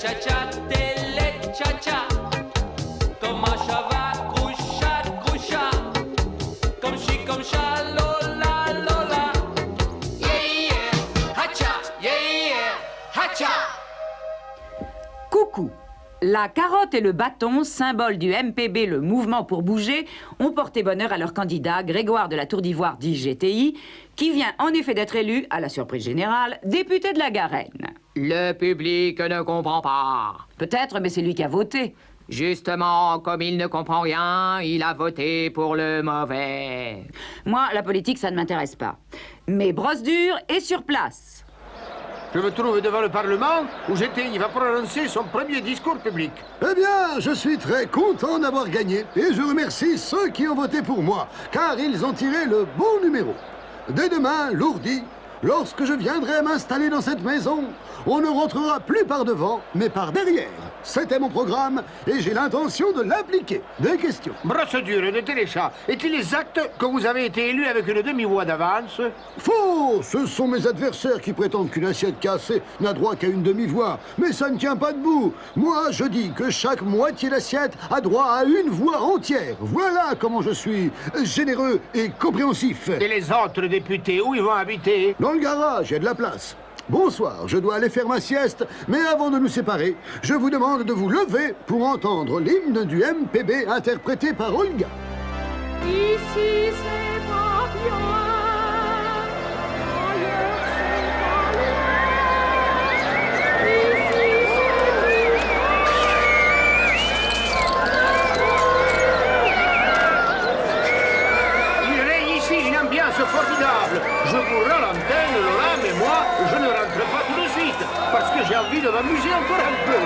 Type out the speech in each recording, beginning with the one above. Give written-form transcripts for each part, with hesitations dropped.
cha-cha, télé, cha-cha. Comme un cheval, groucha, groucha. Comme chi, comme cha, lola, lola. Yeah, yeah, hacha, yeah, yeah, hacha. Coucou. La carotte et le bâton, symbole du MPB, le mouvement pour bouger, ont porté bonheur à leur candidat, Grégoire de la Tour d'Ivoire, dit GTI, qui vient en effet d'être élu, à la surprise générale, député de la Garenne. Le public ne comprend pas. Peut-être, mais c'est lui qui a voté. Justement, comme il ne comprend rien, il a voté pour le mauvais. Moi, la politique, ça ne m'intéresse pas. Mais brosse dure est sur place. Je me trouve devant le Parlement où GTI va prononcer son premier discours public. Eh bien, je suis très content d'avoir gagné et je remercie ceux qui ont voté pour moi, car ils ont tiré le bon numéro. Dès demain, lourdi, lorsque je viendrai m'installer dans cette maison, on ne rentrera plus par devant, mais par derrière. C'était mon programme et j'ai l'intention de l'appliquer. Des questions? Brosse dure de Téléchat, est-il exact que vous avez été élu avec une demi-voix d'avance? Faux! Ce sont mes adversaires qui prétendent qu'une assiette cassée n'a droit qu'à une demi-voix. Mais ça ne tient pas debout. Moi, je dis que chaque moitié d'assiette a droit à une voix entière. Voilà comment je suis généreux et compréhensif. Et les autres députés, où ils vont habiter? Dans le garage, il y a de la place. Bonsoir, je dois aller faire ma sieste, mais avant de nous séparer, je vous demande de vous lever pour entendre l'hymne du MPB interprété par Olga. Ici c'est pas bien, ailleurs c'est pas loin. Ici Il règne ici une ambiance formidable. Je vous rends l'antenne, Lola, mais moi, je ne rentre pas tout de suite, parce que j'ai envie de m'amuser encore un peu.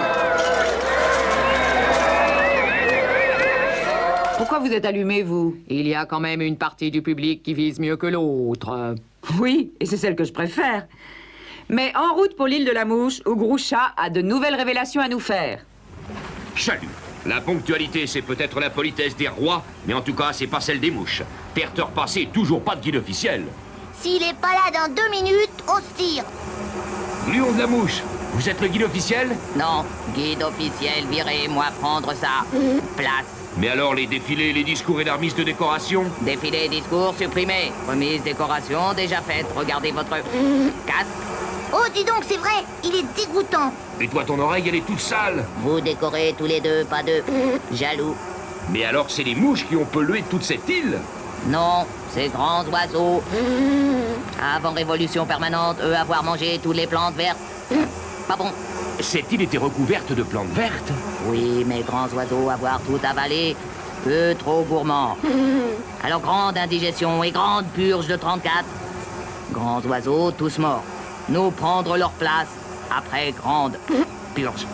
Pourquoi vous êtes allumé, vous? Il y a quand même une partie du public qui vise mieux que l'autre. Oui, et c'est celle que je préfère. Mais en route pour l'île de la Mouche, où Groucha a de nouvelles révélations à nous faire. Chalut. La ponctualité, c'est peut-être la politesse des rois, mais en tout cas, c'est pas celle des mouches. Terre passée, toujours pas de guide officiel. S'il est pas là dans 2 minutes, on se tire. Lion de la mouche, vous êtes le guide officiel? Non, guide officiel, virez-moi prendre sa place. Mais alors, les défilés, les discours et la remise de décoration? Défilé, discours, supprimé. Remise, décoration, déjà faite. Regardez votre casque. Oh, dis donc, c'est vrai, il est dégoûtant. Et toi, ton oreille, elle est toute sale. Vous décorez tous les deux, pas deux. Jaloux. Mais alors, c'est les mouches qui ont pollué toute cette île? Non, ces grands oiseaux. Avant révolution permanente, eux avoir mangé toutes les plantes vertes. Pas bon. Cette île était recouverte de plantes vertes. Oui, mais grands oiseaux avoir tout avalé, peu trop gourmands. Alors grande indigestion et grande purge de 34. Grands oiseaux, tous morts. Nous prendre leur place après grande purge.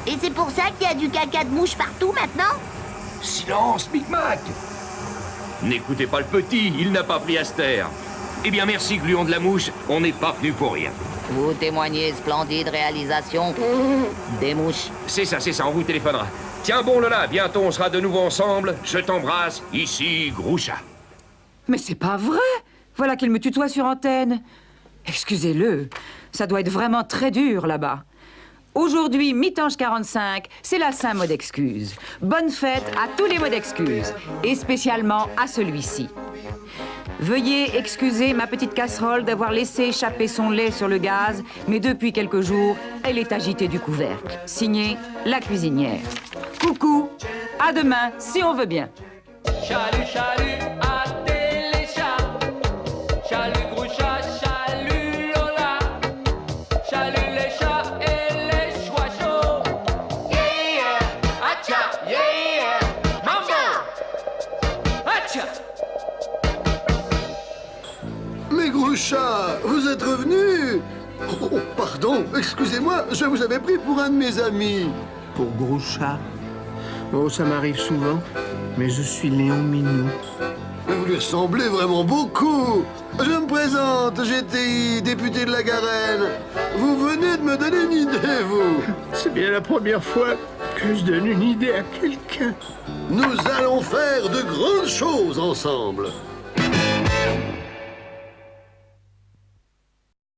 Et c'est pour ça qu'il y a du caca de mouche partout maintenant? Silence, Micmac! N'écoutez pas le petit, il n'a pas pris à se taire. Eh bien, merci, Gluon de la Mouche, on n'est pas venu pour rien. Vous témoignez splendide réalisation des mouches. C'est ça, on vous téléphonera. Tiens bon, Lola, bientôt on sera de nouveau ensemble. Je t'embrasse, ici, Groucha. Mais c'est pas vrai! Voilà qu'il me tutoie sur antenne. Excusez-le, ça doit être vraiment très dur là-bas. Aujourd'hui, Mitange 45, c'est la Saint mot d'excuse. Bonne fête à tous les mots d'excuse, et spécialement à celui-ci. Veuillez excuser ma petite casserole d'avoir laissé échapper son lait sur le gaz, mais depuis quelques jours, elle est agitée du couvercle. Signé, la cuisinière. Coucou, à demain, si on veut bien. Chalut, chalut, à Téléchat. Chalut, Groucha, chalut, Lola. Chalut, les chats et les choixots. Yeah, yeah, hacha, yeah, yeah, mambo. Hacha. Mais Groucha, vous êtes revenu? Oh, pardon, excusez-moi, je vous avais pris pour un de mes amis. Pour Groucha. Oh, ça m'arrive souvent, mais je suis Léon Minou. Mais vous lui ressemblez vraiment beaucoup. Je me présente, GTI, député de la Garenne. Vous venez de me donner une idée, vous. C'est bien la première fois que je donne une idée à quelqu'un. Nous allons faire de grandes choses ensemble.